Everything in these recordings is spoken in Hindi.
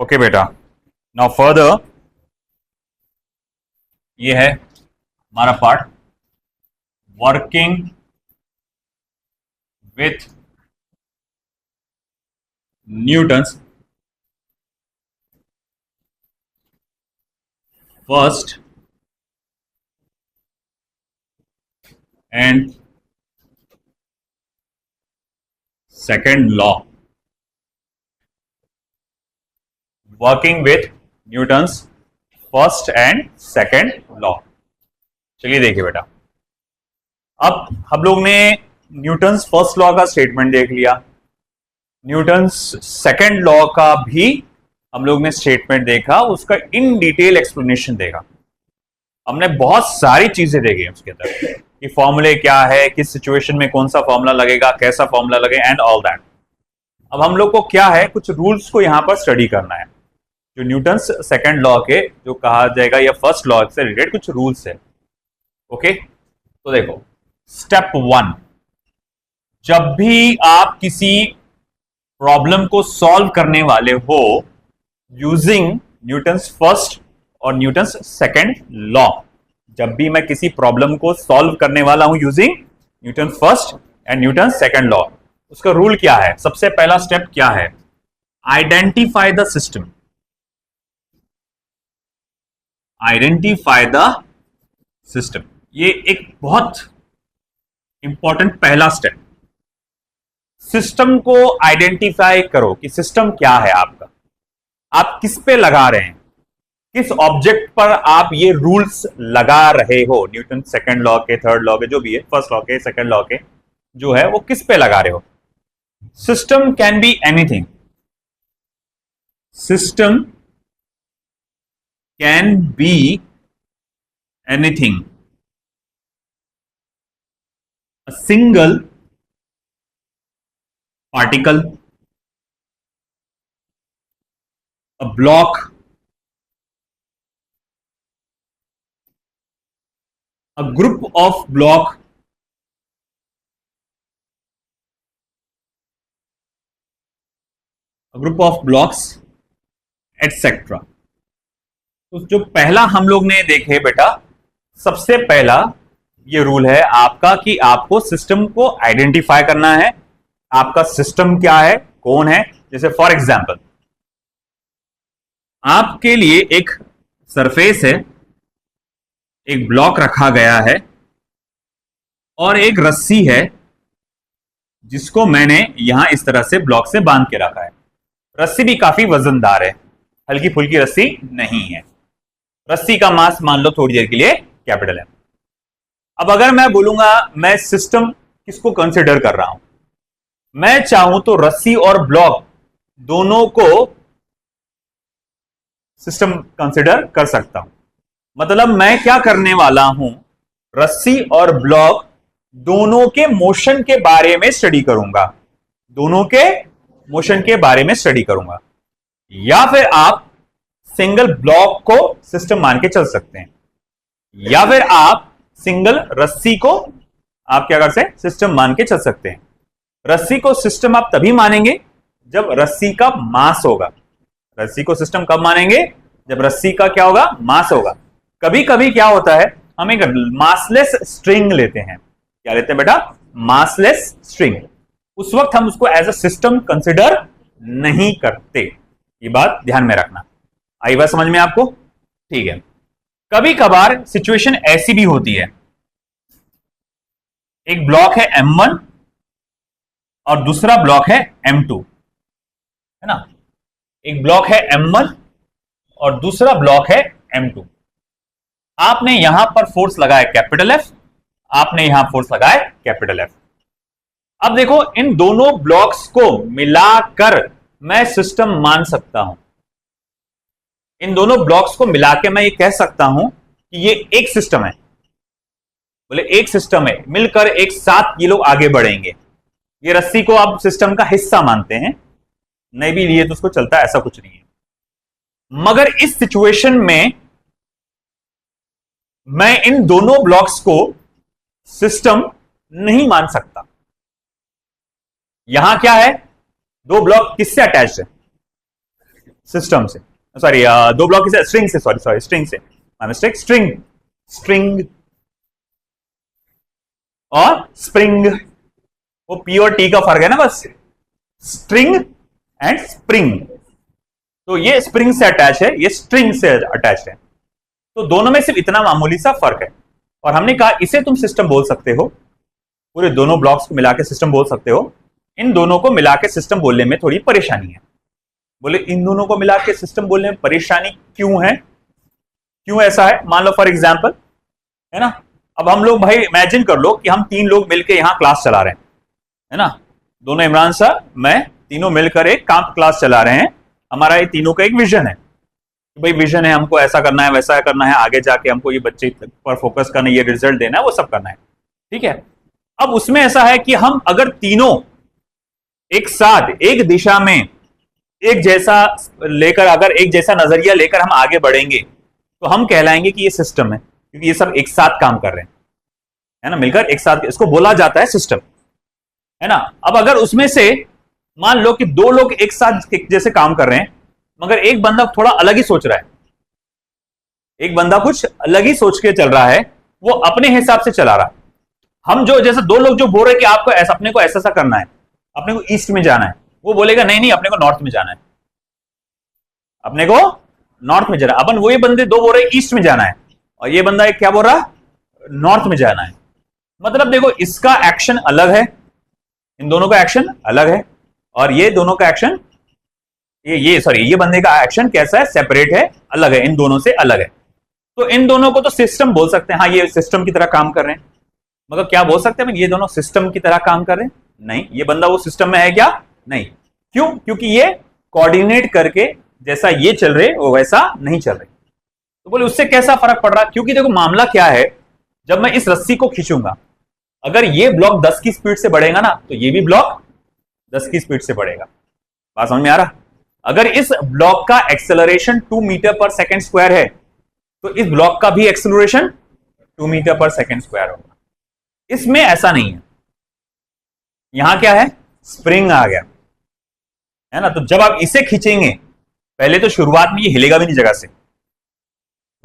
ओके बेटा, नाउ फर्दर ये है हमारा part working with Newton's first and second law. Working with Newton's first and second law. चलिए देखिए बेटा, अब हम लोग ने न्यूटन्स फर्स्ट लॉ का स्टेटमेंट देख लिया, न्यूटन्स सेकेंड लॉ का भी हम लोग ने स्टेटमेंट देखा, उसका इन डिटेल एक्सप्लेनेशन देखा। हमने बहुत सारी चीजें देखी उसके अंदर कि फॉर्मूले क्या है, किस सिचुएशन में कौन सा फॉर्मूला लगेगा, कैसा फॉर्मूला लगेगा एंड ऑल दैट। अब हम लोग को क्या है, कुछ रूल्स को यहां पर स्टडी करना है, जो न्यूटन्स सेकेंड लॉ के जो कहा जाएगा या फर्स्ट लॉ से रिलेटेड कुछ रूल्स है। ओके, तो देखो स्टेप 1, जब भी आप किसी प्रॉब्लम को सॉल्व करने वाले हो यूजिंग न्यूटन्स फर्स्ट और न्यूटन्स सेकेंड लॉ, जब भी मैं किसी प्रॉब्लम को सॉल्व करने वाला हूं using Newton first and Newton second law, उसका रूल क्या है? सबसे पहला स्टेप क्या है? Identify the system. Identify the system, ये एक बहुत इंपॉर्टेंट पहला स्टेप। सिस्टम को आइडेंटिफाई करो कि सिस्टम क्या है आपका, आप किस पे लगा रहे हैं, किस ऑब्जेक्ट पर आप ये रूल्स लगा रहे हो, न्यूटन सेकंड लॉ के, थर्ड लॉ के, जो भी है, फर्स्ट लॉ के, सेकंड लॉ के, जो है वो किस पे लगा रहे हो। System can be anything, system can be anything, a single particle, a block, a group of block, a group of blocks, etc. तो जो पहला हम लोग ने देखे बेटा, सबसे पहला ये रूल है आपका कि आपको सिस्टम को आइडेंटिफाई करना है। आपका सिस्टम क्या है, कौन है। जैसे फॉर एग्जांपल आपके लिए एक सरफेस है, एक ब्लॉक रखा गया है और एक रस्सी है जिसको मैंने यहां इस तरह से ब्लॉक से बांध के रखा है। रस्सी भी काफी वजनदार है, हल्की फुल्की रस्सी नहीं है। रस्सी का मास मान लो थोड़ी देर के लिए कैपिटल है। अब अगर मैं बोलूंगा मैं सिस्टम किसको कंसिडर कर रहा हूं, मैं चाहूं तो रस्सी और ब्लॉक दोनों को सिस्टम कंसिडर कर सकता हूं। मतलब मैं क्या करने वाला हूं, रस्सी और ब्लॉक दोनों के मोशन के बारे में स्टडी करूंगा, दोनों के मोशन के बारे में स्टडी करूंगा। या फिर आप सिंगल ब्लॉक को सिस्टम मान के चल सकते हैं, या फिर आप सिंगल रस्सी को आप क्या कर सकते हैं, सिस्टम मान के चल सकते हैं। रस्सी को सिस्टम आप तभी मानेंगे जब रस्सी का मास होगा। रस्सी को सिस्टम कब मानेंगे, जब रस्सी का क्या होगा, मास होगा। कभी कभी क्या होता है, हम एक मासलेस स्ट्रिंग लेते हैं। क्या लेते हैं बेटा, मासलेस स्ट्रिंग। उस वक्त हम उसको एज अ सिस्टम कंसिडर नहीं करते, ये बात ध्यान में रखना। आई बात समझ में आपको? ठीक है। कभी कभार सिचुएशन ऐसी भी होती है, एक ब्लॉक है M1 और दूसरा ब्लॉक है M2, है ना। एक ब्लॉक है M1 और दूसरा ब्लॉक है M2। आपने यहां पर फोर्स लगाया कैपिटल F, आपने यहां फोर्स लगाया कैपिटल F। अब देखो, इन दोनों ब्लॉक्स को मिलाकर मैं सिस्टम मान सकता हूं। इन दोनों ब्लॉक्स को मिला के मैं ये कह सकता हूं कि ये एक सिस्टम है। बोले एक सिस्टम है, मिलकर एक साथ ये लोग आगे बढ़ेंगे। ये रस्सी को आप सिस्टम का हिस्सा मानते हैं, नहीं भी लिए तो उसको चलता है, ऐसा कुछ नहीं है। मगर इस सिचुएशन में मैं इन दोनों ब्लॉक्स को सिस्टम नहीं मान सकता। यहां क्या है, दो ब्लॉक किससे अटैच्ड है, सिस्टम से, सॉरी दो ब्लॉक से, स्ट्रिंग से, सॉरी स्ट्रिंग से, माय मिस्टेक, स्ट्रिंग और स्प्रिंग, वो पी और टी का फर्क है ना बस, स्ट्रिंग एंड स्प्रिंग। तो ये स्प्रिंग से अटैच है, ये स्ट्रिंग से अटैच है, तो दोनों में सिर्फ इतना मामूली सा फर्क है। और हमने कहा इसे तुम सिस्टम बोल सकते हो, पूरे दोनों ब्लॉक्स को मिला के सिस्टम बोल सकते हो। इन दोनों को मिला के सिस्टम बोलने में थोड़ी परेशानी है। बोले इन दोनों को मिला के सिस्टम बोलने में परेशानी क्यों है, क्यों ऐसा है? मान लो फॉर एग्जाम्पल, है ना, अब हम लोग भाई इमेजिन कर लो कि हम तीन लोग मिलकर यहां क्लास चला रहे हैं, है ना, दोनों इमरान सर, मैं, तीनों मिलकर एक काम क्लास चला रहे हैं। हमारा ये तीनों का एक विजन है, भाई विजन है, हमको ऐसा करना है, वैसा करना है, आगे जाके हमको ये बच्चे पर फोकस करना है, ये रिजल्ट देना है, वो सब करना है, ठीक है। अब उसमें ऐसा है कि हम अगर तीनों एक साथ एक दिशा में एक जैसा लेकर, अगर एक जैसा नजरिया लेकर हम आगे बढ़ेंगे तो हम कहलाएंगे कि ये सिस्टम है, क्योंकि ये सब एक साथ काम कर रहे हैं, है ना, मिलकर एक साथ, इसको बोला जाता है सिस्टम, है ना। अब अगर उसमें से मान लो कि दो लोग एक साथ एक जैसे काम कर रहे हैं, मगर एक बंदा थोड़ा अलग ही सोच रहा है, एक बंदा कुछ अलग ही सोच के चल रहा है, वो अपने हिसाब से चला रहा है। हम जो जैसे दो लोग जो बोल रहे हैं कि आपको ऐसा, अपने को ऐसा सा करना है, अपने को ईस्ट में जाना है, वो बोलेगा नहीं नहीं अपने को नॉर्थ में जाना है, अपने को नॉर्थ में जाना है। अपन वही बंदे दो बोल रहे ईस्ट में जाना है, और ये बंदा एक क्या बोल रहा, नॉर्थ में जाना है। मतलब देखो इसका एक्शन अलग है, इन दोनों का एक्शन अलग है, और ये दोनों का एक्शन, ये बंदे का एक्शन कैसा है, सेपरेट है, अलग है, इन दोनों से अलग है। तो इन दोनों को तो सिस्टम बोल सकते हैं, हाँ ये सिस्टम की तरह काम कर रहे हैं। मतलब क्या बोल सकते हैं, ये दोनों सिस्टम की तरह काम कर रहे हैं? नहीं, ये बंदा वो सिस्टम में है क्या? नहीं। क्यों? क्योंकि ये कोऑर्डिनेट करके जैसा ये चल रहे वो वैसा नहीं चल रहे। तो बोले उससे कैसा फर्क पड़ रहा? क्योंकि देखो मामला क्या है, जब मैं इस रस्सी को खींचूंगा, अगर ये ब्लॉक 10 की स्पीड से बढ़ेगा ना, तो ये भी ब्लॉक 10 की स्पीड से बढ़ेगा। बात समझ में आ रहा? अगर इस ब्लॉक का एक्सेलरेशन 2 मीटर पर सेकेंड स्क्वायर है, तो इस ब्लॉक का भी एक्सेलरेशन 2 मीटर पर सेकेंड स्क्वायर होगा। इसमें ऐसा नहीं है, यहां क्या है, स्प्रिंग आ गया, है ना। तो जब आप इसे खींचेंगे, पहले तो शुरुआत में ये हिलेगा भी नहीं जगह से,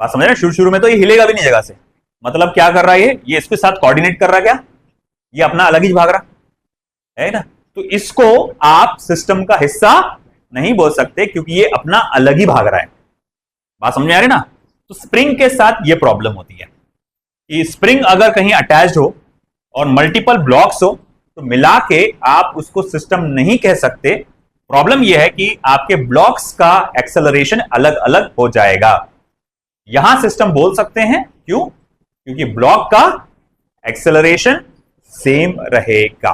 बात समझ रहे हैं, शुरू में तो ये हिलेगा भी नहीं जगह से। मतलब क्या कर रहा है ये इसके साथ कोऑर्डिनेट कर रहा है, क्या ये अपना अलग ही भाग रहा है ना। तो इसको आप सिस्टम का हिस्सा नहीं बोल सकते, क्योंकि ये अपना अलग ही भाग रहा है। बात समझ में आ रही ना। तो स्प्रिंग के साथ ये प्रॉब्लम होती है कि स्प्रिंग अगर कहीं अटैच्ड हो और मल्टीपल ब्लॉक्स हो, तो मिला के आप उसको सिस्टम नहीं कह सकते। प्रॉब्लम यह है कि आपके ब्लॉक्स का एक्सेलरेशन अलग अलग हो जाएगा। यहां सिस्टम बोल सकते हैं, क्यों? क्योंकि ब्लॉक का एक्सेलरेशन सेम रहेगा,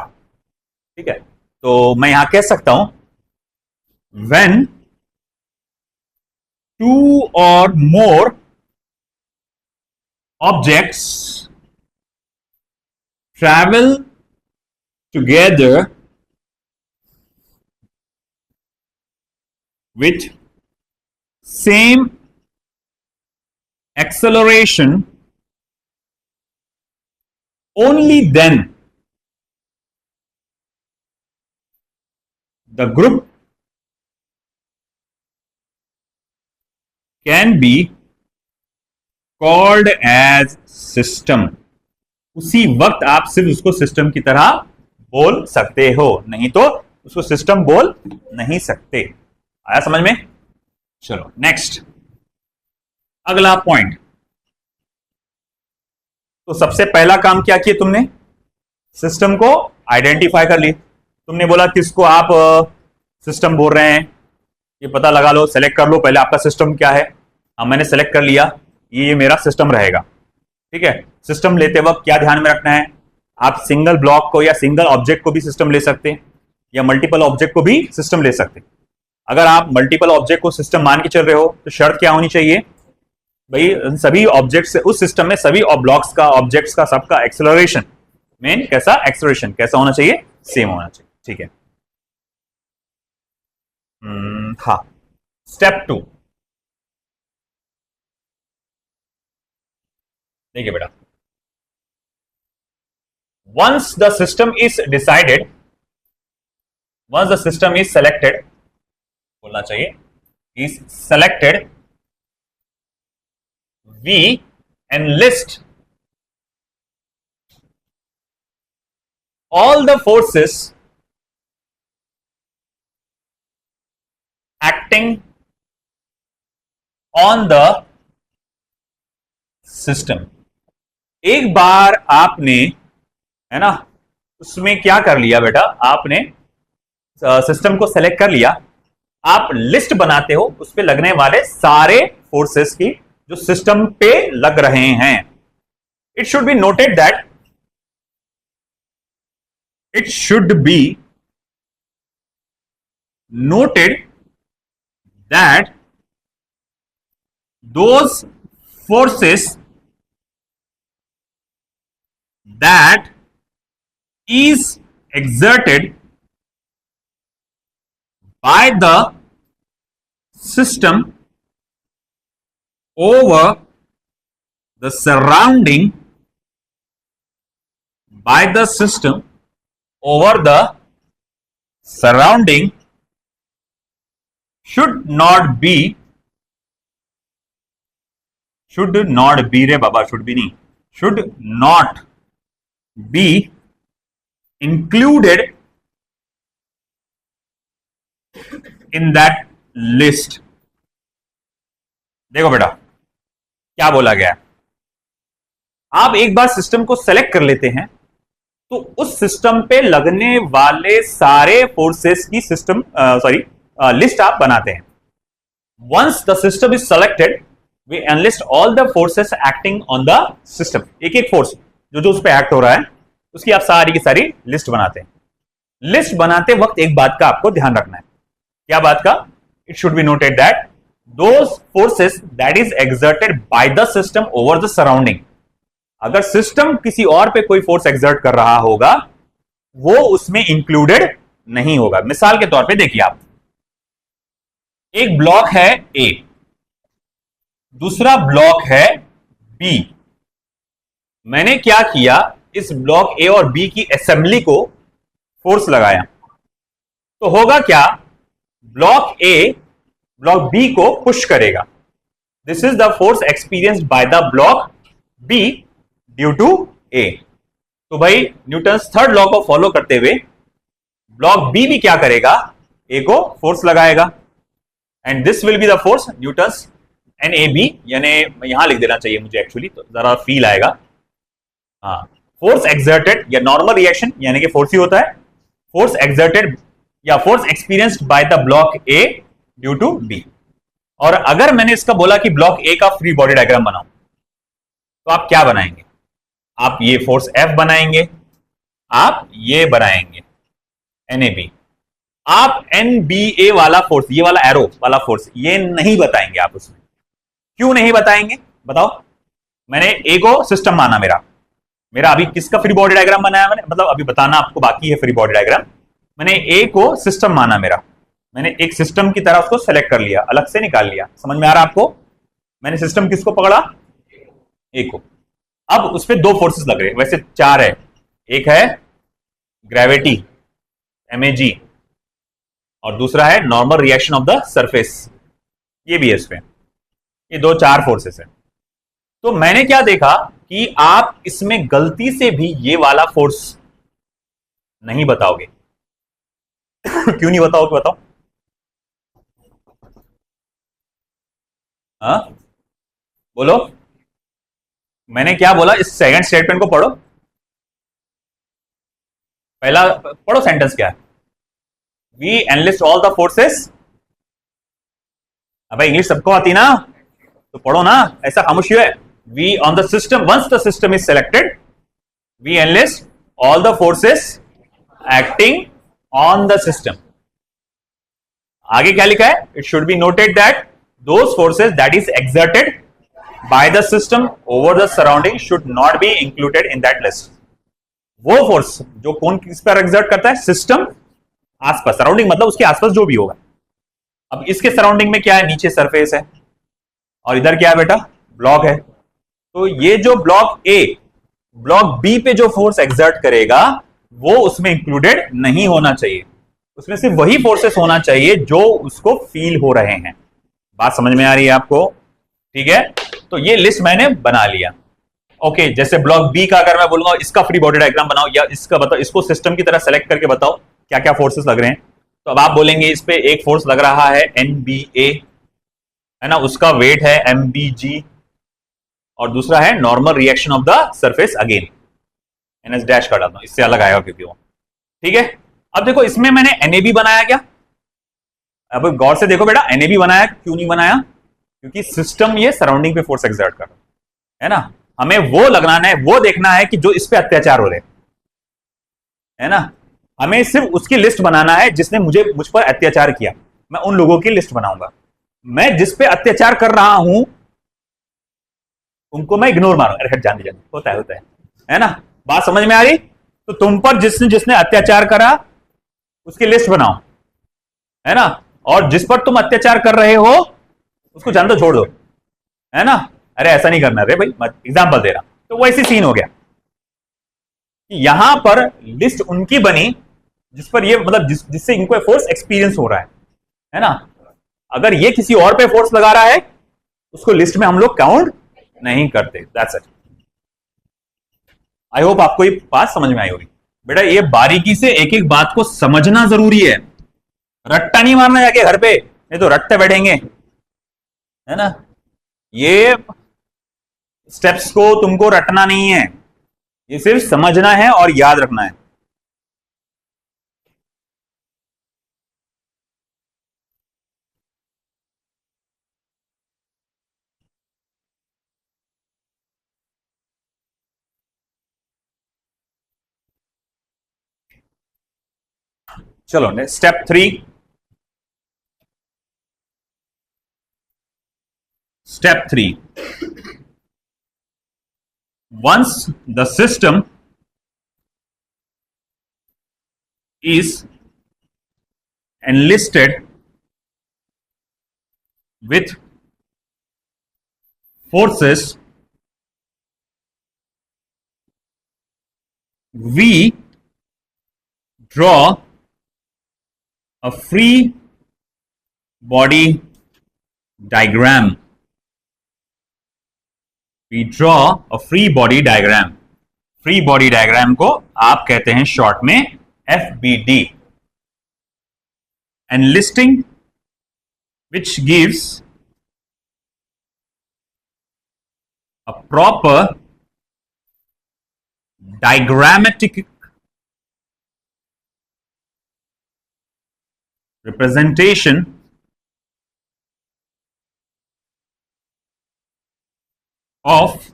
ठीक है। तो मैं यहां कह सकता हूं, when 2 or more objects travel together with same acceleration, only then the group can be called as system। उसी वक्त आप सिर्फ उसको सिस्टम की तरह बोल सकते हो, नहीं तो उसको सिस्टम बोल नहीं सकते। आया समझ में? चलो नेक्स्ट, अगला पॉइंट। तो सबसे पहला काम क्या किया तुमने, सिस्टम को आइडेंटिफाई कर ली। तुमने बोला किसको आप सिस्टम बोल रहे हैं, ये पता लगा लो, सेलेक्ट कर लो पहले आपका सिस्टम क्या है। हाँ मैंने सेलेक्ट कर लिया, ये मेरा सिस्टम रहेगा, ठीक है। सिस्टम लेते वक्त क्या ध्यान में रखना है, आप सिंगल ब्लॉक को या सिंगल ऑब्जेक्ट को भी सिस्टम ले सकते हैं, या मल्टीपल ऑब्जेक्ट को भी सिस्टम ले सकते हैं। अगर आप मल्टीपल ऑब्जेक्ट को सिस्टम मान के चल रहे हो, तो शर्त क्या होनी चाहिए भाई, सभी ऑब्जेक्ट्स उस सिस्टम में, सभी ब्लॉक्स का, ऑब्जेक्ट्स का, सबका एक्सेलरेशन, मेन कैसा एक्सेलरेशन कैसा होना चाहिए, सेम होना चाहिए, ठीक है। हाँ, स्टेप 2 देखिए बेटा, once the system is decided, once the system is selected बोलना चाहिए, is selected, we enlist all the forces acting on the system. एक बार आपने, है ना, उसमें क्या कर लिया बेटा, आपने सिस्टम को सेलेक्ट कर लिया, आप लिस्ट बनाते हो उस पे लगने वाले सारे फोर्सेस की जो सिस्टम पे लग रहे हैं. It should be noted that, it should be noted that those forces that is exerted by the system over the surrounding, by the system over the surrounding should not be रे बाबा, should be नहीं, should not be included in that list. देखो बेटा क्या बोला गया, आप एक बार सिस्टम को सेलेक्ट कर लेते हैं तो उस सिस्टम पे लगने वाले सारे फोर्सेस की सिस्टम लिस्ट आप बनाते हैं. Once the system is selected, we enlist all the forces acting on the system. एक एक फोर्स जो उस पर एक्ट हो रहा है उसकी आप सारी की सारी लिस्ट बनाते हैं. लिस्ट बनाते वक्त एक बात का आपको ध्यान रखना है. क्या बात का? It should be noted that those forces that is exerted by the system over the surrounding. अगर सिस्टम किसी और पे कोई फोर्स एक्सर्ट कर रहा होगा वो उसमें इंक्लूडेड नहीं होगा. मिसाल के तौर पे देखिए, आप एक ब्लॉक है ए, दूसरा ब्लॉक है बी. मैंने क्या किया, इस ब्लॉक ए और बी की असेंबली को फोर्स लगाया तो होगा क्या, ब्लॉक ए ब्लॉक बी को पुश करेगा. This is the force experienced by the block B due to A. तो भाई न्यूटन्स थर्ड लॉ को फॉलो करते हुए ब्लॉक बी भी क्या करेगा, ए को फोर्स लगाएगा. And this will be the force Newton's N A B, यानी यहां लिख देना चाहिए मुझे एक्चुअली, तो जरा फील आएगा. हाँ, फोर्स एक्सर्टेड या नॉर्मल रिएक्शन यानी कि फोर्स ही होता है, फोर्स एक्सर्टेड या force experienced by the block A due to B. और अगर मैंने इसका बोला कि ब्लॉक ए का फ्री बॉडी डायग्राम बनाओ तो आप क्या बनाएंगे, आप ये फोर्स F बनाएंगे, आप ये बनाएंगे NAB. आप NBA वाला फोर्स, ये वाला एरो वाला फोर्स, ये नहीं बताएंगे आप उसमें. क्यों नहीं बताएंगे बताओ? मैंने A को सिस्टम माना, मेरा अभी किसका फ्री बॉडी डायग्राम बनाया मैंने, मतलब अभी बताना आपको बाकी है फ्री बॉडी डायग्राम. मैंने A को सिस्टम माना, मैंने एक सिस्टम की तरह उसको सेलेक्ट कर लिया, अलग से निकाल लिया. समझ में आ रहा आपको? मैंने सिस्टम किसको पकड़ा, A को. अब उस पर दो फोर्सेस लग रहे हैं, वैसे चार है. एक है ग्रेविटी MAG और दूसरा है normal reaction of the surface, ये भी है इसमें. ये दो चार फोर्सेस है. तो मैंने क्या देखा कि आप इसमें गलती से भी ये वाला फोर्स नहीं बताओगे. क्यों नहीं बताओगे बताओ? हाँ बोलो. मैंने क्या बोला, इस सेकंड स्टेटमेंट को पढ़ो. पहला पढ़ो सेंटेंस क्या है, we enlist all the forces. अब इंग्लिश सबको आती ना, तो पढ़ो ना, ऐसा खामोशी है. We on the system, once the system is selected, we enlist all the forces acting on the system. आगे क्या लिखा है, it should be noted that those forces that is exerted by the system over the surrounding should not be included in that list. वो फोर्स जो कौन किस पर एक्सर्ट करता है, सिस्टम आसपास, सराउंडिंग मतलब उसके आसपास जो भी होगा. अब इसके सराउंडिंग में क्या है, नीचे सरफेस है और इधर क्या है बेटा, ब्लॉक है. तो ये जो ब्लॉक ए ब्लॉक बी पे जो फोर्स एक्सर्ट करेगा वो उसमें इंक्लूडेड नहीं होना चाहिए. उसमें सिर्फ वही फोर्सेस होना चाहिए जो उसको फील हो रहे हैं. बात समझ में आ रही है आपको? ठीक है, तो ये लिस्ट मैंने बना लिया। ओके, जैसे ब्लॉक बी का अगर मैं बोलूंगा इसका फ्री बॉडी डायग्राम बनाओ या इसका बताओ, इसको सिस्टम की तरह सेलेक्ट करके बताओ क्या क्या फोर्सेस लग रहे हैं, तो अब आप बोलेंगे इस पे एक फोर्स लग रहा है NBA, है ना, उसका वेट है MBG, और दूसरा है normal reaction of the surface again, NS dash कर डालता हूं, इससे अलग आएगा क्योंकि वो, ठीक है। अब देखो इसमें मैंने NAB बनाया क्या? अब गौर से देखो बेटा, NAB बनाया क्यों नहीं बनाया? क्योंकि सिस्टम ये सराउंडिंग पे फोर्स एक्सर्ट कर रहा है ना, हमें वो लगाना है, वो देखना है कि जो इस पे अत्याचार हो रहे है ना, हमें सिर्फ उसकी लिस्ट बनाना है जिसने मुझ पर अत्याचार किया, मैं उन लोगों की लिस्ट बनाऊंगा। मैं जिस पे अत्याचार कर रहा हूं उनको मैं इग्नोर मारूंगा, अरे जान दीजिए, होता है ना, बात समझ में आ रही? तो तुम पर जिसने जिसने अत्याचार करा उसकी लिस्ट बनाओ, है ना, और जिस पर तुम अत्याचार कर रहे हो उसको जान दो, छोड़ दो, है ना। अरे ऐसा नहीं करना रे भाई, एग्जाम्पल दे रहा, तो वैसी सीन हो गया कि यहां पर लिस्ट उनकी बनी जिस पर ये मतलब जिससे इनको फोर्स एक्सपीरियंस हो रहा है ना। अगर ये किसी और पे फोर्स लगा रहा है उसको लिस्ट में हम लोग काउंट नहीं करते। That's it. आई होप आपको ये बात समझ में आई होगी। बेटा ये बारीकी से एक एक बात को समझना जरूरी है, रट्टा नहीं मारना जाके घर पे, नहीं तो रट्टे बैठेंगे, है ना। ये स्टेप्स को तुमको रटना नहीं है, ये सिर्फ समझना है और याद रखना है। चलो step 3। Step 3, once the system is enlisted with forces, we draw a free body diagram. We draw a free body diagram. Free body diagram को आप कहते हैं शॉर्ट में FBD. Enlisting, which gives a proper diagrammatic representation of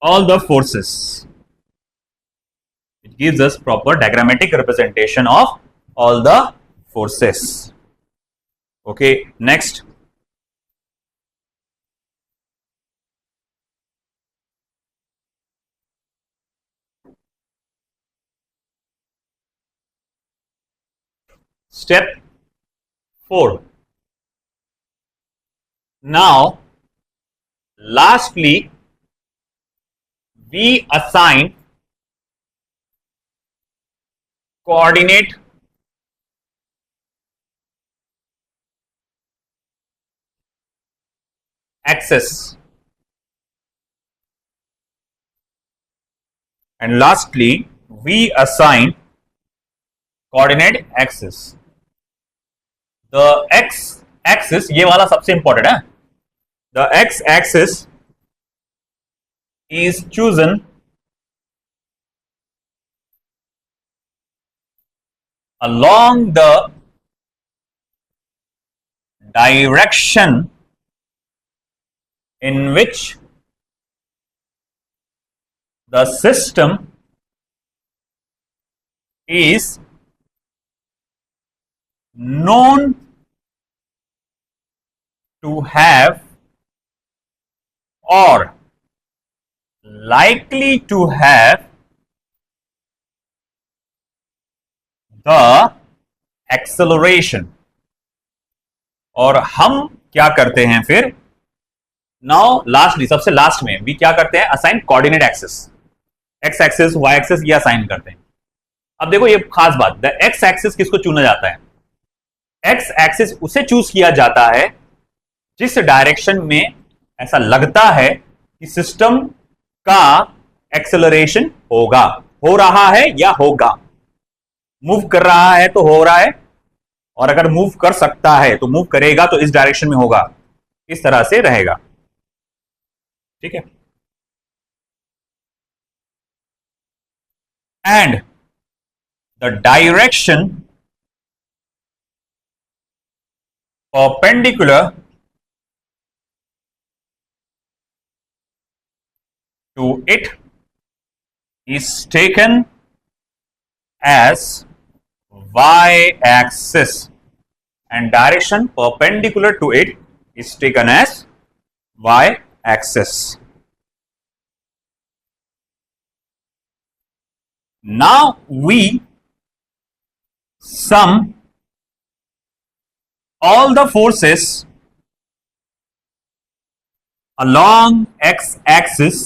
all the forces. It gives us proper diagrammatic representation of all the forces. Okay, next. Step 4. Now, lastly, we assign coordinate axis, and lastly we assign coordinate axis. The x axis, ये वाला सबसे इंपॉर्टेंट है, the x axis is chosen along the direction in which the system is known to have or likely to have the acceleration. और हम क्या करते हैं फिर, नाउ लास्टली, सबसे लास्ट में भी क्या करते हैं, assign coordinate axis, X axis Y axis, ये असाइन करते हैं। अब देखो ये खास बात, द एक्स एक्सिस किसको चुना जाता है, एक्स एक्सिस उसे चूज किया जाता है जिस डायरेक्शन में ऐसा लगता है कि सिस्टम का एक्सेलरेशन होगा, हो रहा है या होगा। मूव कर रहा है तो हो रहा है, और अगर मूव कर सकता है तो मूव करेगा तो इस डायरेक्शन में होगा, इस तरह से रहेगा। ठीक है। And the direction perpendicular to it is taken as y-axis and direction perpendicular to it is taken as y-axis. Now we sum all the forces along x-axis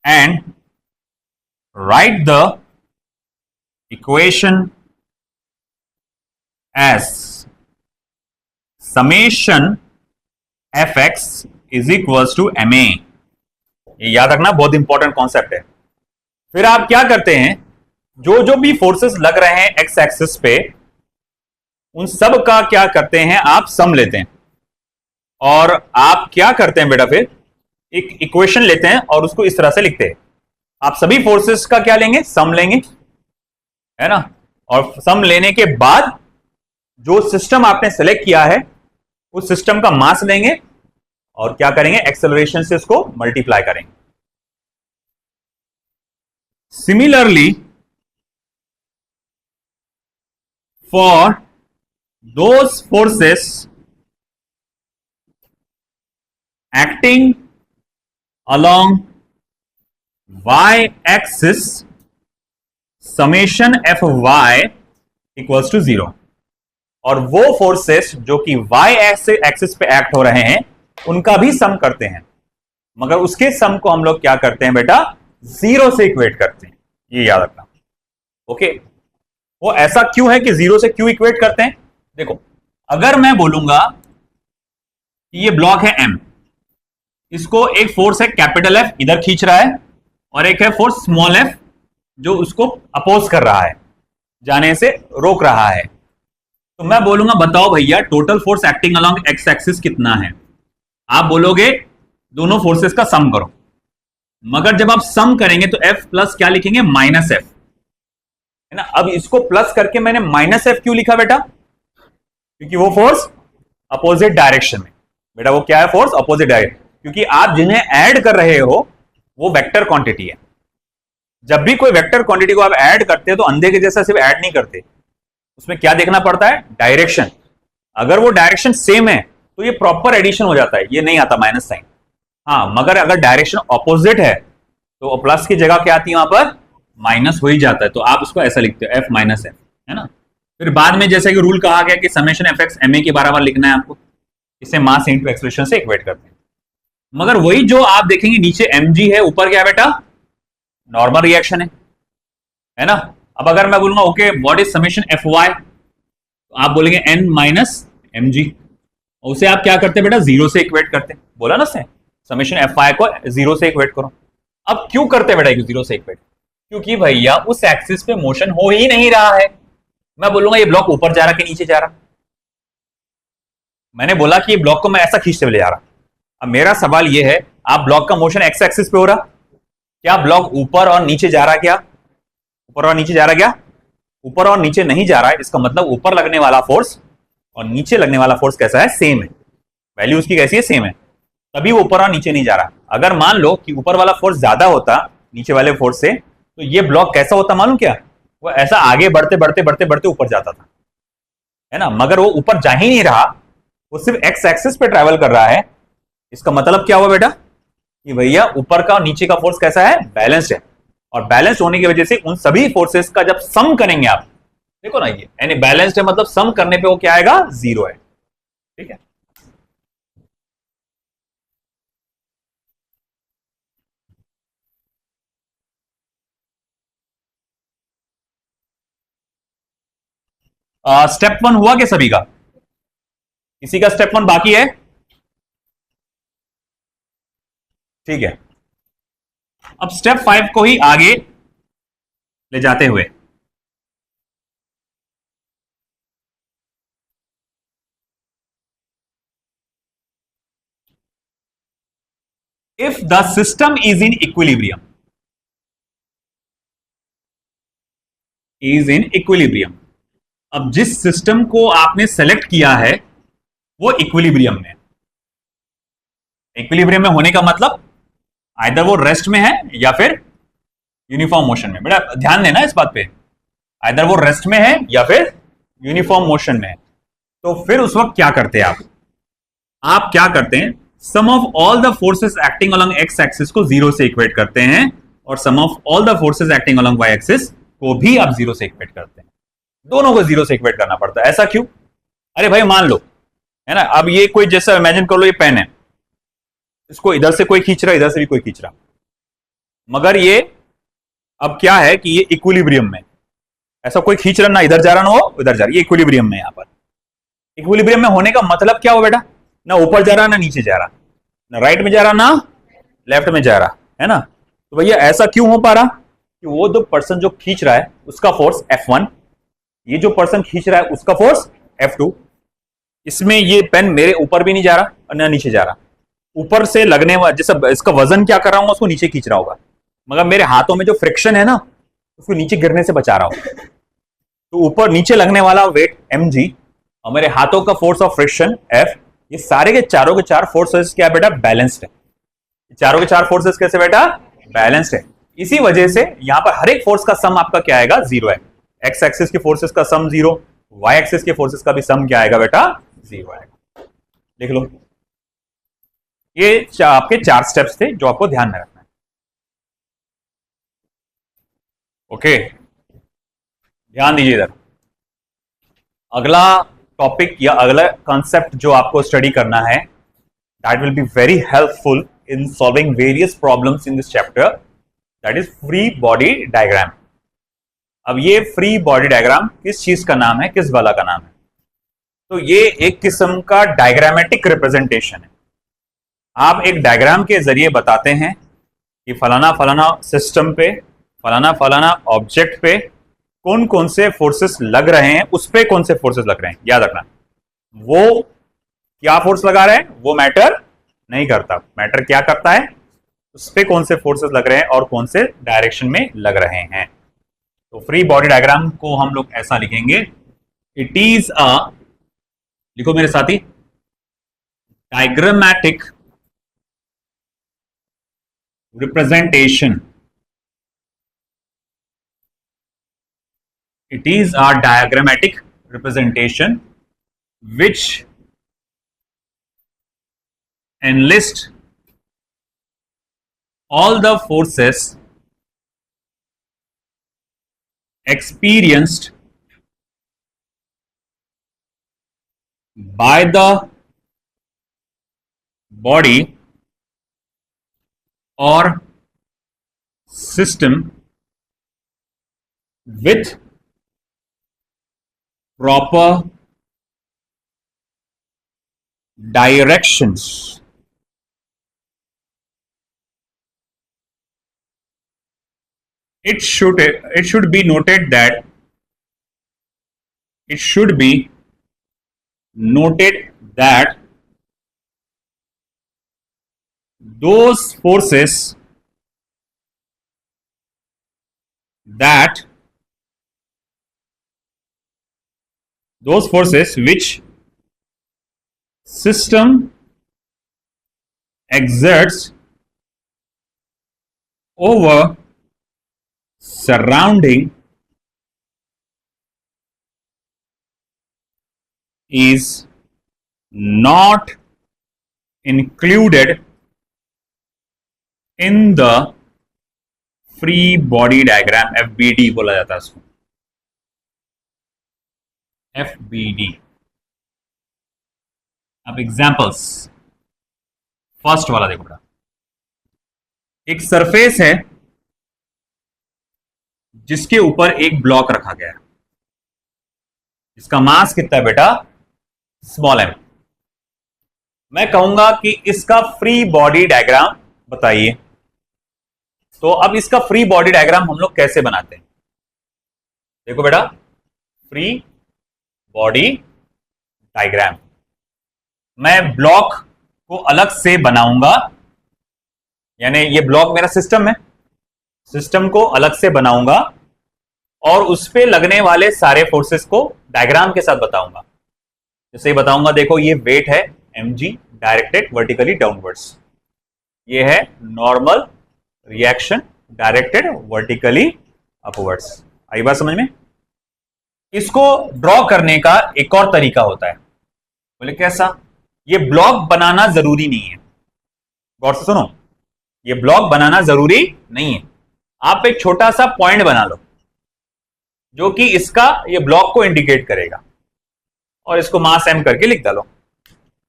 and write the equation as summation fx is equals to ma. ये याद रखना, बहुत इंपॉर्टेंट कॉन्सेप्ट है। फिर आप क्या करते हैं, जो जो भी फोर्सेस लग रहे हैं एक्स एक्सिस पे, उन सब का क्या करते हैं, आप सम लेते हैं। और आप क्या करते हैं बेटा, फिर एक इक्वेशन लेते हैं और उसको इस तरह से लिखते हैं। आप सभी फोर्सेस का क्या लेंगे, सम लेंगे, है ना। और सम लेने के बाद जो सिस्टम आपने सेलेक्ट किया है उस सिस्टम का मास लेंगे और क्या करेंगे, एक्सेलरेशन से उसको मल्टीप्लाई करेंगे। Similarly for those forces acting along y-axis, summation fy equals to 0। और वो फोर्सेस जो कि y एक्सिस पे एक्ट हो रहे हैं उनका भी सम करते हैं, मगर उसके सम को हम लोग क्या करते हैं बेटा, 0 से इक्वेट करते हैं। ये याद रखना। ओके, वो ऐसा क्यों है कि 0 से क्यों इक्वेट करते हैं। देखो, अगर मैं बोलूंगा कि ये ब्लॉक है m, इसको एक फोर्स है कैपिटल F इधर खींच रहा है और एक है फोर्स स्मॉल f जो उसको अपोज कर रहा है, जाने से रोक रहा है, तो मैं बोलूंगा बताओ भैया total force acting along X axis कितना है। आप बोलोगे दोनों फोर्सेस का सम करो, मगर जब आप सम करेंगे तो F प्लस क्या लिखेंगे, माइनस F, है ना। अब इसको प्लस करके मैंने माइनस F क्यों लिखा बेटा, क्योंकि वो फोर्स अपोजिट डायरेक्शन में, बेटा वो क्या है, फोर्स अपोजिट डायरेक्शन, क्योंकि आप जिन्हें ऐड कर रहे हो वो वेक्टर क्वांटिटी है। जब भी कोई वेक्टर क्वांटिटी को आप ऐड करते हैं तो अंधे के जैसा सिर्फ ऐड नहीं करते, उसमें क्या देखना पड़ता है, डायरेक्शन। अगर वो डायरेक्शन सेम है तो ये प्रॉपर एडिशन हो जाता है, ये नहीं आता माइनस साइन। हाँ, मगर अगर डायरेक्शन ऑपोजिट है तो प्लस की जगह क्या आती है, वहां पर माइनस हो ही जाता है, तो आप उसको ऐसा लिखते हो, एफ माइनस एफ, है ना। फिर बाद में जैसे कि रूल कहा गया कि summation F X M A के बार लिखना है आपको, इसे मास इंटू एक्सप्रेशन से इक्वेट करते हैं। मगर वही जो आप देखेंगे नीचे एम जी है, ऊपर क्या बेटा, नॉर्मल रिएक्शन है ना। अब अगर मैं बोलूंगा okay what is summation F Y, तो आप बोलेंगे एन माइनस एम जी, उसे आप क्या करते बेटा, 0 से इक्वेट करते, बोला ना से समेशन एफ आई को 0 से इक्वेट करो। अब क्यों करते बेटा 0 से इक्वेट, क्योंकि भैया उस एक्सिस पे मोशन हो ही नहीं रहा है। मैं बोलूंगा ये ब्लॉक ऊपर जा रहा कि नीचे जा रहा, मैंने बोला कि ये ब्लॉक को मैं ऐसा खींचते हुए ले जा रहा। अब मेरा सवाल ये है, आप ब्लॉक का मोशन एक्स एक्सिस पे हो रहा, क्या ब्लॉक ऊपर और नीचे जा रहा, क्या ऊपर और नीचे जा रहा, क्या ऊपर और नीचे नहीं जा रहा है। इसका मतलब ऊपर लगने वाला फोर्स और नीचे लगने वाला फोर्स कैसा है, सेम है, वैल्यू उसकी कैसी है, सेम है, तभी वो ऊपर और नीचे नहीं जा रहा। अगर मान लो कि ऊपर वाला फोर्स ज्यादा होता नीचे वाले फोर्स से, तो ये ब्लॉक कैसा होता मालूम क्या, वो ऐसा आगे बढ़ते बढ़ते बढ़ते बढ़ते ऊपर जाता था, है ना। मगर वो ऊपर जा ही नहीं रहा, वो सिर्फ एक्स एक्सिस पे ट्रेवल कर रहा है। इसका मतलब क्या हुआ बेटा, कि भैया ऊपर का और नीचे का फोर्स कैसा है, बैलेंस्ड है। और बैलेंस होने की वजह से उन सभी फोर्सेस का जब सम करेंगे आप, देखो ना ये यानी बैलेंस्ड है, मतलब सम करने पे वो क्या आएगा, 0 है। ठीक है, स्टेप वन हुआ क्या सभी का? किसी का स्टेप वन बाकी है? ठीक है, अब स्टेप 5 को ही आगे ले जाते हुए if the system is in equilibrium, अब जिस सिस्टम को आपने सेलेक्ट किया है वो इक्विलिब्रियम में, इक्विलिब्रियम में होने का मतलब आइदर वो रेस्ट में है या फिर यूनिफॉर्म मोशन में। बेटा ध्यान देना इस बात पे, आइदर वो रेस्ट में है या फिर यूनिफॉर्म मोशन में है। तो फिर उस वक्त क्या करते हैं आप क्या करते हैं, sum of all the forces acting along X axis को जीरो से इक्वेट करते हैं और sum of all the forces acting along Y axis को भी आप जीरो से इक्वेट करते हैं। दोनों को जीरो से इक्वेट करना पड़ता है। ऐसा क्यों? अरे भाई मान लो, है ना, अब ये कोई जैसा इमेजिन कर लो, ये पेन है, इसको इधर से कोई खींच रहा, इधर से भी कोई खींच रहा, मगर ये अब क्या है कि ये इक्विलिब्रियम में, ऐसा कोई खींच रहा ना इधर जा रहा ना वो इधर जा रहा, ये इक्विलिब्रियम में। यहां पर इक्विलिब्रियम में होने का मतलब क्या हो बेटा, ना ऊपर जा रहा ना नीचे जा रहा, ना राइट में जा रहा ना लेफ्ट में जा रहा, है ना। तो भैया ऐसा क्यों हो पा रहा कि वो जो पर्सन जो खींच रहा है उसका फोर्स F1, ये जो पर्सन खींच रहा है उसका फोर्स F2। इसमें ये पेन मेरे ऊपर भी नहीं जा रहा और ना नीचे जा रहा, ऊपर से लगने वाला जैसा इसका वजन क्या कर रहा हूं उसको नीचे खींच रहा होगा, मगर मेरे हाथों में जो फ्रिक्शन है ना उसको नीचे गिरने से बचा रहा होगा। तो ऊपर नीचे लगने वाला वेट mg और मेरे हाथों का फोर्स ऑफ फ्रिक्शन F, ये सारे के चार फोर्सेस क्या बेटा, बैलेंस्ड है। चारों के चार फोर्सेस कैसे बेटा, बैलेंस्ड है। इसी वजह से यहां पर हर एक फोर्स का सम आपका क्या आएगा, जीरो है। एक्स एक्सिस के फोर्सेस का सम जीरो, वाई एक्सिस के फोर्सेस का भी सम क्या आएगा बेटा, जीरो आएगा। लिख लो, ये आपके 4 स्टेप्स थे जो आपको ध्यान में रखना है। ओके, ध्यान दीजिए इधर। अगला टॉपिक या अगला कॉन्सेप्ट जो आपको स्टडी करना है, that will be very helpful in solving various problems in this chapter, that is free body diagram. अब ये फ्री बॉडी डायग्राम किस चीज का नाम है, किस वाला का नाम है? तो ये एक किस्म का डायग्रामेटिक रिप्रेजेंटेशन है। आप एक डायग्राम के जरिए बताते हैं कि फलाना फलाना सिस्टम पे, फलाना फलाना ऑब्जेक्ट पे कौन कौन से फोर्सेस लग रहे हैं, उस पे कौन से फोर्सेस लग रहे हैं। याद रखना, वो क्या फोर्स लगा रहे हैं वो मैटर नहीं करता, मैटर क्या करता है, उस पे कौन से फोर्सेस लग रहे हैं और कौन से डायरेक्शन में लग रहे हैं। तो फ्री बॉडी डायग्राम को हम लोग ऐसा लिखेंगे, इट इज अ, लिखो मेरे साथी, diagrammatic representation. It is a diagrammatic representation which enlists all the forces experienced by the body or system with proper directions. It should be noted that those forces which system exerts over surrounding is not included in the free body diagram, FBD बोला जाता है इसको, FBD। अब एग्जांपल्स, फर्स्ट वाला देखो बेटा, एक सरफेस है जिसके ऊपर एक ब्लॉक रखा गया है, इसका मास कितना है बेटा, स्मॉल एम। मैं कहूंगा कि इसका फ्री बॉडी डायग्राम बताइए। तो अब इसका फ्री बॉडी डायग्राम हम लोग कैसे बनाते हैं, देखो बेटा, फ्री बॉडी डायग्राम मैं ब्लॉक को अलग से बनाऊंगा, यानी ये ब्लॉक मेरा सिस्टम है, सिस्टम को अलग से बनाऊंगा और उस पे लगने वाले सारे फोर्सेस को डायग्राम के साथ बताऊंगा। जैसे ही बताऊंगा, देखो ये वेट है mg डायरेक्टेड वर्टिकली डाउनवर्ड्स, ये है normal reaction directed vertically upwards. आई बात समझ में? इसको ड्रॉ करने का एक और तरीका होता है, बोले कैसा? ये ब्लॉक बनाना जरूरी नहीं है, गौर से सुनो, ये ब्लॉक बनाना जरूरी नहीं है। आप एक छोटा सा पॉइंट बना लो जो कि इसका ये ब्लॉक को इंडिकेट करेगा और इसको मास m करके लिख डालो।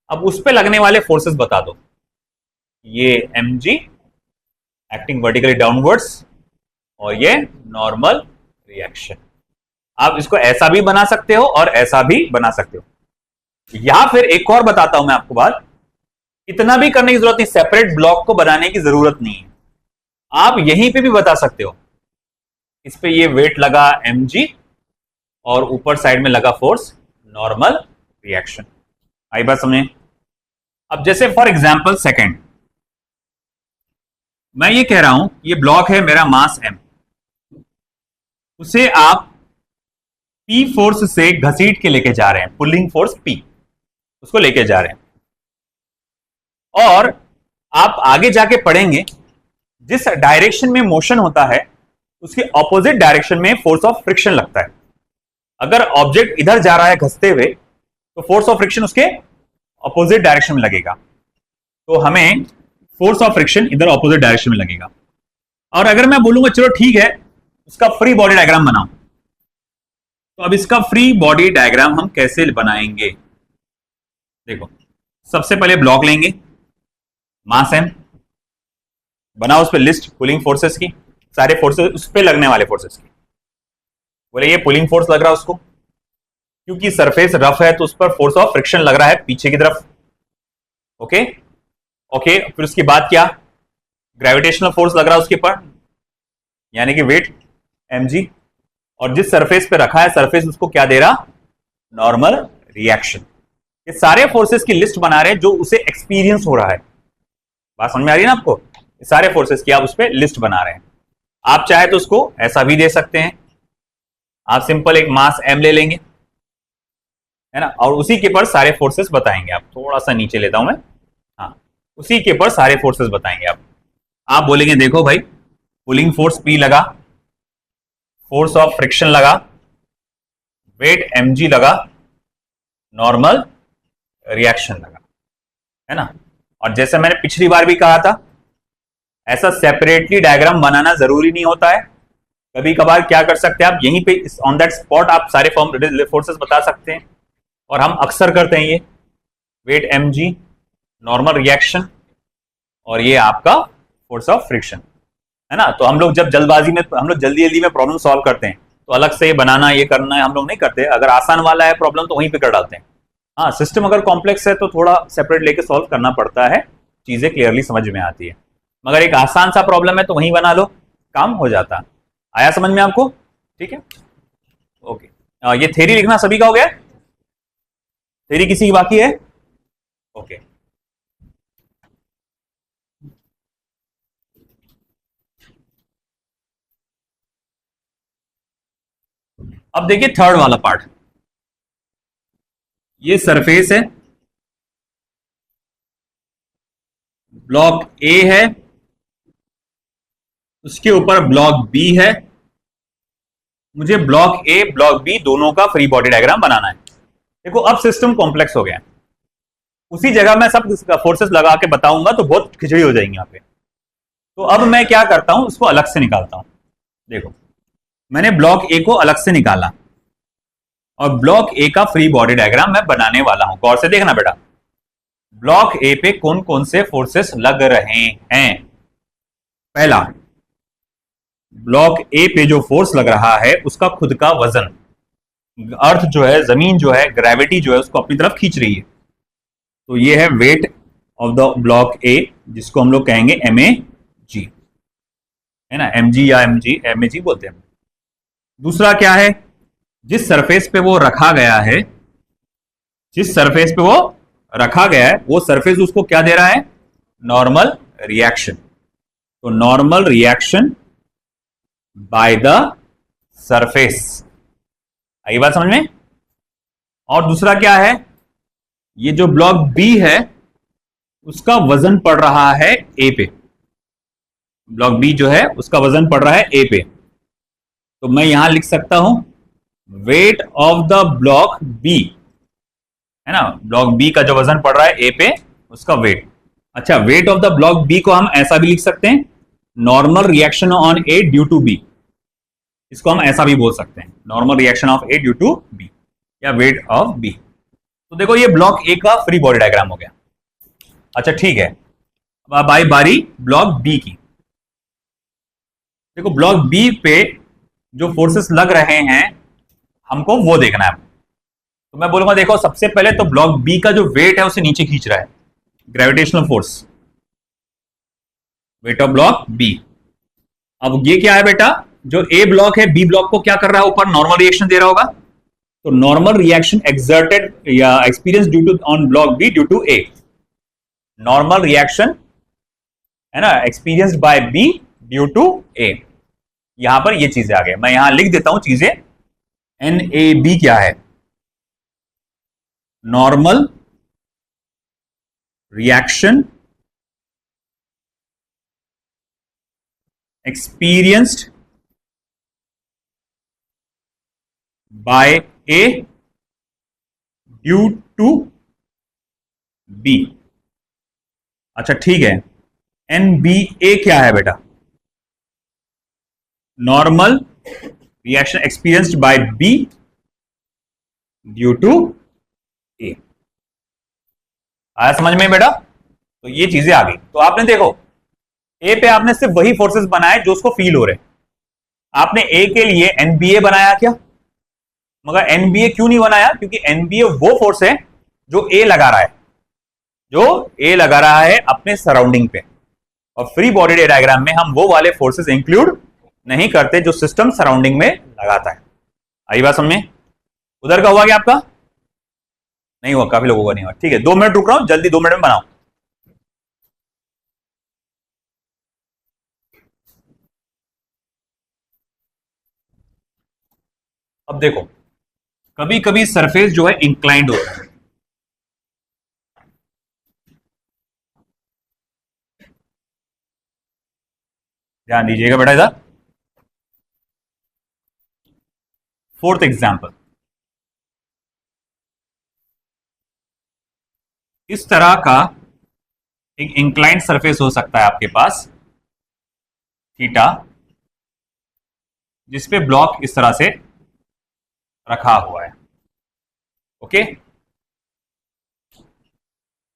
अब उस पे लगने वाले फोर्सेस बता दो, ये mg एक्टिंग वर्टिकली डाउनवर्ड्स और ये नॉर्मल रिएक्शन। आप इसको ऐसा भी बना सकते हो और ऐसा भी बना सकते हो। या फिर एक और बताता हूं मैं आपको बात, इतना भी करने की जरूरत नहीं, सेपरेट ब्लॉक को बनाने की जरूरत नहीं है। आप यहीं पे भी बता सकते हो, इस पे ये वेट लगा mg और ऊपर साइड में लगा फोर्स नॉर्मल रिएक्शन। आई बात समझे? अब जैसे फॉर एग्जांपल सेकंड, मैं ये कह रहा हूं ये ब्लॉक है मेरा मास m, उसे आप P फोर्स से घसीट के लेके जा रहे हैं, पुलिंग फोर्स P, उसको लेके जा रहे हैं। और आप आगे जाके पढ़ेंगे जिस डायरेक्शन में मोशन होता है उसके ऑपोजिट डायरेक्शन में फोर्स ऑफ फ्रिक्शन लगता है। अगर ऑब्जेक्ट इधर जा रहा है घसते हुए तो फोर्स ऑफ फ्रिक्शन उसके ऑपोजिट डायरेक्शन में लगेगा, तो हमें फोर्स ऑफ फ्रिक्शन इधर ऑपोजिट डायरेक्शन में लगेगा। और अगर मैं बोलूंगा चलो ठीक है उसका फ्री बॉडी डायग्राम बनाओ, तो अब इसका फ्री बॉडी डायग्राम हम कैसे बनाएंगे? देखो, सबसे पहले ब्लॉक लेंगे, मास m, बनाओ उस पर लिस्ट पुलिंग फोर्सेस की, सारे फोर्सेस उस पर लगने वाले फोर्सेस की। बोले ये पुलिंग फोर्स लग रहा है उसको, क्योंकि सरफेस रफ है तो उस पर फोर्स ऑफ फ्रिक्शन लग रहा है पीछे की तरफ। ओके ओके, फिर उसके बाद क्या? ग्रेविटेशनल फोर्स लग रहा है उसके ऊपर, यानी कि वेट mg, और जिस सरफेस पे रखा है सरफेस उसको क्या दे रहा? Normal reaction. ये सारे फोर्सेस की लिस्ट बना रहे हैं जो उसे एक्सपीरियंस हो रहा है। बात समझ में आ रही है ना आपको? ये सारे फोर्सेस की आप उस पर लिस्ट बना रहे हैं। आप चाहे तो उसको ऐसा भी दे सकते हैं, आप सिंपल एक मास m ले लेंगे, है ना, और उसी के ऊपर सारे फोर्सेस बताएंगे। आप थोड़ा सा नीचे लेता हूं मैं, हाँ, उसी के ऊपर सारे फोर्सेस बताएंगे आप बोलेंगे देखो भाई पुलिंग फोर्स P लगा, फोर्स ऑफ फ्रिक्शन लगा, वेट mg लगा, नॉर्मल रिएक्शन लगा, है ना। और जैसे मैंने पिछली बार भी कहा था, ऐसा सेपरेटली डायग्राम बनाना जरूरी नहीं होता है। कभी कभार क्या कर सकते हैं आप, यहीं पे ऑन दैट स्पॉट आप सारे फोर्सेस बता सकते हैं, और हम अक्सर करते हैं ये वेट mg, नॉर्मल रिएक्शन और ये आपका फोर्स ऑफ फ्रिक्शन, है ना। तो हम लोग जब जल्दबाजी में, हम लोग जल्दी जल्दी में प्रॉब्लम सॉल्व करते हैं तो अलग से ये बनाना ये करना है हम लोग नहीं करते। अगर आसान वाला है प्रॉब्लम तो वहीं पे कर डालते हैं। हाँ, सिस्टम अगर कॉम्प्लेक्स है तो थोड़ा सेपरेट लेके सॉल्व करना पड़ता है, चीजें क्लियरली समझ में आती है। मगर एक आसान सा प्रॉब्लम है तो वहीं बना लो, काम हो जाता। आया समझ में आपको? ठीक है, ओके। ये थ्योरी लिखना सभी का हो गया? थ्योरी किसी की बाकी है? ओके, अब देखिए थर्ड वाला पार्ट। ये सरफेस है, ब्लॉक ए है, उसके ऊपर ब्लॉक बी है। मुझे ब्लॉक ए ब्लॉक बी दोनों का फ्री बॉडी डायग्राम बनाना है। देखो अब सिस्टम कॉम्प्लेक्स हो गया, उसी जगह मैं सब फोर्सेस लगा के बताऊंगा तो बहुत खिचड़ी हो जाएंगी यहाँ पे। तो अब मैं क्या करता हूं, उसको अलग से निकालता हूं। देखो मैंने ब्लॉक ए को अलग से निकाला और ब्लॉक ए का फ्री बॉडी डायग्राम मैं बनाने वाला हूं। गौर से देखना बेटा, ब्लॉक ए पे कौन कौन से फोर्सेस लग रहे हैं। पहला, ब्लॉक ए पे जो फोर्स लग रहा है उसका खुद का वजन, अर्थ जो है, जमीन जो है, ग्रेविटी जो है उसको अपनी तरफ खींच रही है। तो ये है वेट ऑफ द ब्लॉक ए, जिसको हम लोग कहेंगे MAG, है ना, MG या MAG बोलते हैं। दूसरा क्या है, जिस सरफेस पे वो रखा गया है, जिस सरफेस पे वो रखा गया है वो सरफेस उसको क्या दे रहा है, नॉर्मल रिएक्शन। तो normal reaction by the surface, आई बात समझ में। और दूसरा क्या है, ये जो ब्लॉक बी है उसका वजन पड़ रहा है ए पे, ब्लॉक बी जो है उसका वजन पड़ रहा है ए पे। तो मैं यहां लिख सकता हूं weight of the block B, है ना, ब्लॉक बी का जो वजन पड़ रहा है ए पे उसका वेट। अच्छा, weight of the block B को हम ऐसा भी लिख सकते हैं, normal reaction on A due to B, इसको हम ऐसा भी बोल सकते हैं, normal reaction of A due to B या वेट ऑफ बी। तो देखो ये ब्लॉक ए का फ्री बॉडी डायग्राम हो गया। अच्छा ठीक है, अब आई बारी ब्लॉक बी की। देखो ब्लॉक बी पे जो फोर्सेस लग रहे हैं हमको वो देखना है। तो मैं बोलूंगा देखो सबसे पहले तो ब्लॉक बी का जो वेट है उसे नीचे खींच रहा है, gravitational force, weight of block B. अब ये क्या है बेटा, जो ए ब्लॉक है बी ब्लॉक को क्या कर रहा है, ऊपर नॉर्मल रिएक्शन दे रहा होगा। तो नॉर्मल रिएक्शन एक्सर्टेड या experience due to on block B due to A, normal reaction है ना, experienced by B due to A. यहां पर ये चीजें आ गए, मैं यहां लिख देता हूं चीजें। NAB क्या है, normal reaction experienced by A due to B. अच्छा ठीक है, NBA क्या है बेटा, normal reaction experienced by B due to A. आया समझ में बेटा। तो ये चीजें आ गई। तो आपने देखो ए पे आपने सिर्फ वही फोर्सेस बनाए जो उसको फील हो रहे। आपने ए के लिए NBA बनाया क्या, मगर NBA क्यों नहीं बनाया, क्योंकि NBA वो फोर्स है जो ए लगा रहा है, जो ए लगा रहा है अपने सराउंडिंग पे। और फ्री बॉडी डायग्राम में हम वो वाले फोर्सेस इंक्लूड नहीं करते जो सिस्टम सराउंडिंग में लगाता है। आई बात समझ में। उधर का हुआ क्या आपका, नहीं हुआ, काफी लोगों का नहीं हुआ। ठीक है, 2 मिनट रुक रहा हूं, जल्दी 2 मिनट में बनाओ। अब देखो कभी कभी सरफेस जो है इंक्लाइंड होता है, ध्यान दीजिएगा बेटा इधर। फोर्थ एग्जाम्पल, इस तरह का एक इंक्लाइंड सरफेस हो सकता है आपके पास थीटा, जिसपे ब्लॉक इस तरह से रखा हुआ है, ओके।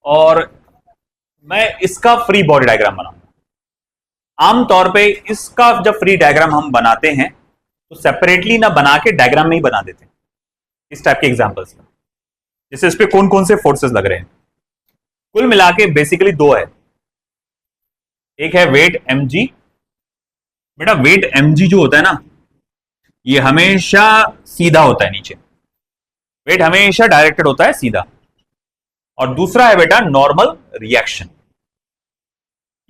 और मैं इसका फ्री बॉडी डायग्राम बनाऊंगा। आमतौर पे इसका जब फ्री डायग्राम हम बनाते हैं तो सेपरेटली ना बना के डायग्राम में ही बना देते हैं, इस टाइप के एग्जांपल्स में। जैसे इस पे कौन कौन से फोर्सेस लग रहे हैं, कुल मिला के बेसिकली 2 है। एक है वेट mg, बेटा वेट mg जो होता है ना ये हमेशा सीधा होता है नीचे, वेट हमेशा डायरेक्टेड होता है सीधा। और दूसरा है बेटा नॉर्मल रिएक्शन,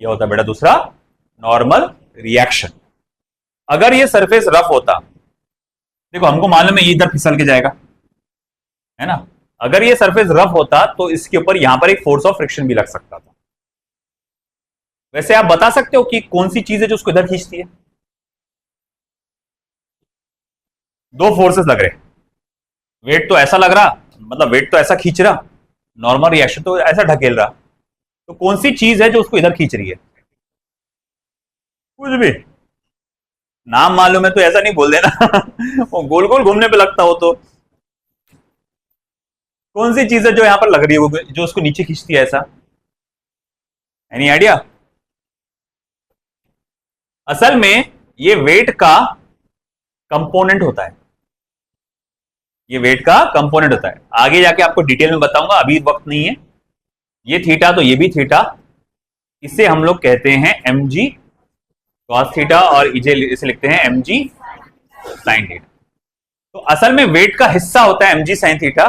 ये होता है बेटा दूसरा नॉर्मल रिएक्शन। अगर ये सरफेस रफ होता, देखो हमको मालूम है ये इधर फिसल के जाएगा, है ना। अगर ये सरफेस रफ होता तो इसके ऊपर यहां पर एक फोर्स ऑफ फ्रिक्शन भी लग सकता था। वैसे आप बता सकते हो कि कौन सी चीज है जो उसको इधर खींचती है, 2 फोर्सेस लग रहे, वेट तो ऐसा लग रहा, मतलब वेट तो ऐसा खींच रहा, नॉर्मल रिएक्शन तो ऐसा ढकेल रहा। तो कौन सी चीज है जो उसको इधर खींच रही है, कुछ भी नाम मालूम है तो ऐसा नहीं बोल देना वो गोल गोल घूमने पे लगता हो तो। कौन सी चीज है जो यहां पर लग रही है, वो जो उसको नीचे खींचती है, ऐसा एनी आइडिया। असल में ये वेट का कंपोनेंट होता है, ये वेट का कंपोनेंट होता है। आगे जाके आपको डिटेल में बताऊंगा, अभी वक्त नहीं है। ये थीटा तो ये भी थीटा, इसे हम लोग कहते हैं mg cos थीटा और इसे लिखते हैं mg sin थीटा। तो असल में वेट का हिस्सा होता है mg sin थीटा,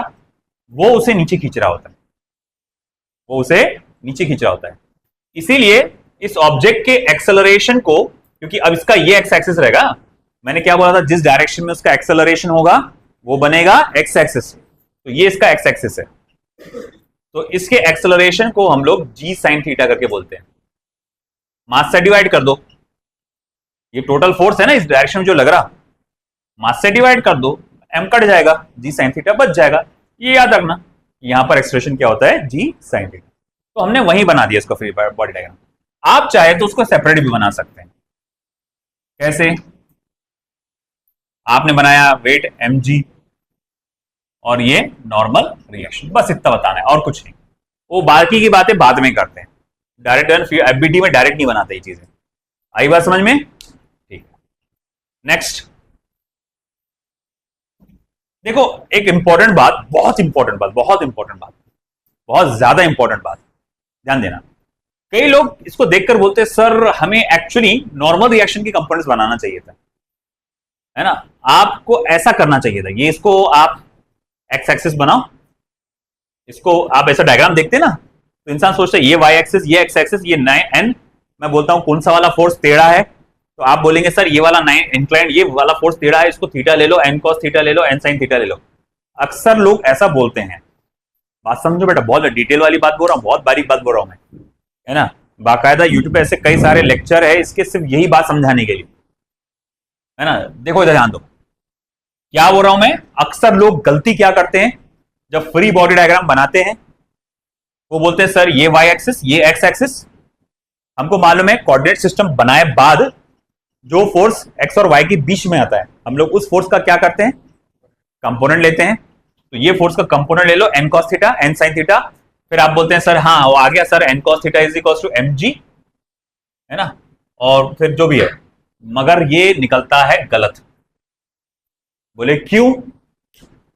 वो उसे नीचे खींच रहा होता है, वो उसे नीचे खींच रहा होता है। इसीलिए इस ऑब्जेक्ट के एक्सेलरेशन को, क्योंकि अब इसका ये एक्स एक्सिस रहेगा, मैंने क्या बोला था, जिस डायरेक्शन में उसका एक्सेलरेशन होगा वो बनेगा एक्स एक्सिस, तो ये इसका एक्स एक्सिस है, तो इसके एक्सेलरेशन को हम लोग जी साइन थीटा करके बोलते हैं। मास से डिवाइड कर दो, ये टोटल फोर्स है ना इस डायरेक्शन में जो लग रहा, मास से डिवाइड कर दो, एम कट जाएगा, जी साइन थीटा बच जाएगा। ये याद रखना, यहां पर एक्सप्रेशन क्या होता है, जी साइन थीटा। तो हमने वही बना दिया इसको फ्री बॉडी डायग्राम। आप चाहे तो उसको सेपरेट भी बना सकते हैं। कैसे? आपने बनाया वेट mg और ये नॉर्मल रिएक्शन, बस इतना बताना है और कुछ नहीं। वो बाकी की बातें बाद में करते हैं, डायरेक्ट एफबीटी में डायरेक्ट नहीं बनाते ये चीजें। आई बात समझ में? ठीक है, नेक्स्ट देखो, एक इंपॉर्टेंट बात, बहुत इंपॉर्टेंट बात, बहुत इंपॉर्टेंट बात, बहुत ज्यादा इंपॉर्टेंट बात, ध्यान देना। कई लोग इसको देखकर बोलते हैं सर हमें एक्चुअली नॉर्मल रिएक्शन की कंपोनेंट्स बनाना चाहिए था, है ना, आपको ऐसा करना चाहिए था। ये इसको आप एक्स एक्सिस बनाओ, इसको आप ऐसा डायग्राम देखते हैं ना, तो इंसान सोचता है ये वाई एक्सिस, ये एक्स एक्सिस, ये एन, मैं बोलता हूं कौन सा वाला फोर्स टेढ़ा है, तो आप बोलेंगे सर ये वाला इंक्लाइंड, ये वाला फोर्स टेढ़ा है, इसको थीटा ले लो, एन कॉस थीटा ले लो, एन साइन थीटा ले लो। अक्सर लोग ऐसा बोलते हैं। बात समझो बेटा, बहुत डिटेल वाली बात बोल रहा हूँ, बहुत बारीक बात बोल रहा हूं मैं, है ना। बाकायदा यूट्यूब पे ऐसे कई सारे लेक्चर है इसके, सिर्फ यही बात समझाने के लिए, है ना। देखो इधर ध्यान दो, क्या बोल रहा हूं मैं। अक्सर लोग गलती क्या करते हैं, जब फ्री बॉडी डायग्राम बनाते हैं, वो बोलते हैं सर ये वाई एक्सिस, ये एक्स एक्सिस। हमको मालूम है कोऑर्डिनेट सिस्टम बनाए बाद जो फोर्स एक्स और वाई के बीच में आता है, हम लोग उस फोर्स का क्या करते हैं, कंपोनेंट लेते हैं। तो ये फोर्स का कंपोनेंट ले लो, N cos theta, N sine theta, फिर आप बोलते हैं सर हाँ वो आ गया sir, N cos theta is equal to M G, है ना, और फिर जो भी है, मगर ये निकलता है गलत। बोले क्यों?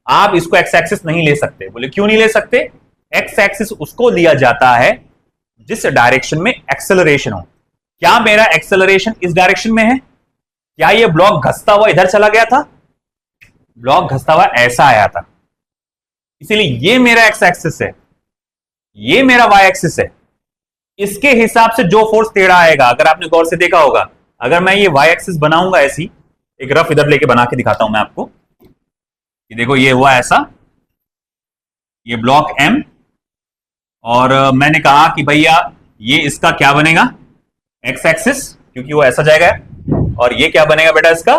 आप इसको एक्स एक्सिस नहीं ले सकते। बोले क्यों नहीं ले सकते? एक्स एक्सिस उसको लिया जाता है जिस डायरेक्शन में एक्सेलरेशन हो। क्या मेरा एक्सेलरेशन इस डायरेक्शन में है? क्या ये ब्लॉक घसता हुआ इधर चला गया था? ब्लॉक घसता हुआ ऐसा आया था, इसीलिए ये मेरा एक्स एक्सिस है, ये मेरा वाई एक्सिस है। इसके हिसाब से जो फोर्स टेढ़ा आएगा, अगर आपने गौर से देखा होगा, अगर मैं ये वाई एक्सिस बनाऊंगा ऐसी, एक रफ इधर लेके बना के दिखाता हूं मैं आपको, ये देखो ये हुआ ऐसा, ये ब्लॉक एम, और मैंने कहा कि भैया ये इसका क्या बनेगा, एक्स एक्सिस, क्योंकि वो ऐसा जाएगा, और ये क्या बनेगा बेटा इसका,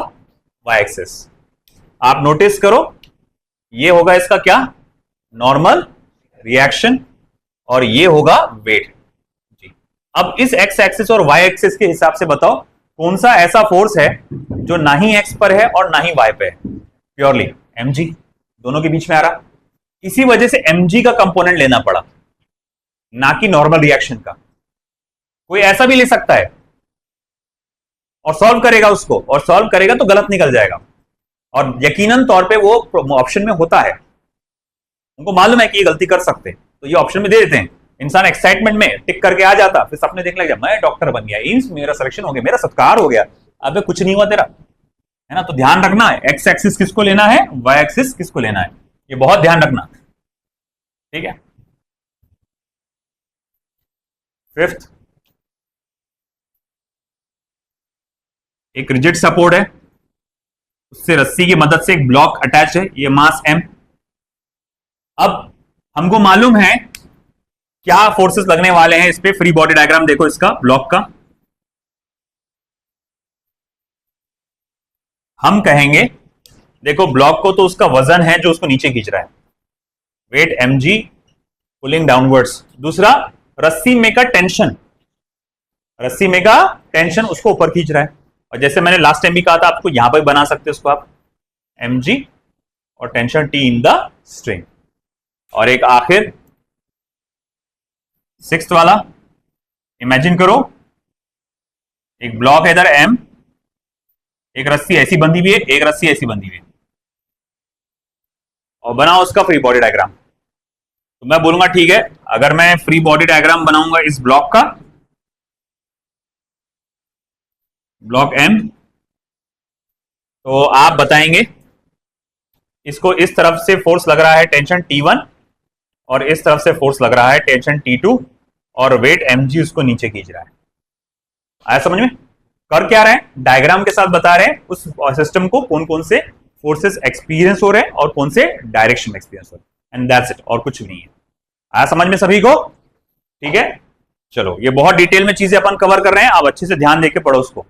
वाई एक्सिस। आप नोटिस करो, ये होगा इसका क्या, नॉर्मल रिएक्शन, और ये होगा वेट जी। अब इस एक्स एक्सिस और वाई एक्सिस के हिसाब से बताओ कौन सा ऐसा फोर्स है जो ना ही एक्स पर है और ना ही वाई पे है, प्योरली mg, दोनों के बीच में आ रहा। इसी वजह से mg का कंपोनेंट लेना पड़ा, ना कि नॉर्मल रिएक्शन का। कोई ऐसा भी ले सकता है और सॉल्व करेगा उसको, और सॉल्व करेगा तो गलत निकल जाएगा, और यकीनन तौर पे वो ऑप्शन में होता है, उनको मालूम है कि ये गलती कर सकते हैं, तो ये ऑप्शन में दे देते हैं। इंसान एक्साइटमेंट में टिक करके आ जाता, फिर सपने देखने लग जाए मैं डॉक्टर बन गया, एम्स मेरा सिलेक्शन हो गया, मेरा सत्कार हो गया। अबे कुछ नहीं हुआ तेरा, है ना। तो ध्यान रखना है, एक्स एक्सिस किसको लेना है, वाई एक्सिस किसको लेना है, ये बहुत ध्यान रखना, ठीक है। फिफ्थ, एक रिजिड सपोर्ट है, उससे रस्सी की मदद से एक ब्लॉक अटैच है, ये मास m। अब हमको मालूम है क्या फोर्सेस लगने वाले हैं इस पे। फ्री बॉडी डायग्राम देखो इसका, ब्लॉक का। हम कहेंगे देखो ब्लॉक को तो उसका वजन है जो उसको नीचे खींच रहा है, वेट mg पुलिंग डाउनवर्ड्स। दूसरा, रस्सी में का टेंशन, रस्सी में का टेंशन उसको ऊपर खींच रहा है। और जैसे मैंने लास्ट टाइम भी कहा था, आपको यहां पर भी बना सकते हो उसको आप, mg और tension T in the string. और एक आखिर सिक्स्थ वाला, इमेजिन करो एक ब्लॉक है इधर m, एक रस्सी ऐसी बंधी हुई है, एक रस्सी ऐसी बंधी हुई है, और बनाओ उसका फ्री बॉडी डायग्राम। तो मैं बोलूंगा ठीक है, अगर मैं फ्री बॉडी डायग्राम बनाऊंगा इस ब्लॉक का, ब्लॉक एम, तो आप बताएंगे इसको इस तरफ से फोर्स लग रहा है टेंशन T1 और इस तरफ से फोर्स लग रहा है टेंशन T2 और वेट mg उसको नीचे खींच रहा है। आया समझ में? कर क्या रहे हैं, डायग्राम के साथ बता रहे हैं उस सिस्टम को कौन कौन से फोर्सेस एक्सपीरियंस हो रहे हैं और कौन से डायरेक्शन एक्सपीरियंस हो रहे हैं, एंड दैट्स इट, और कुछ भी नहीं है। आया समझ में सभी को? ठीक है, चलो ये बहुत डिटेल में चीजें अपन कवर कर रहे हैं, आप अच्छे से ध्यान देके पढ़ो उसको।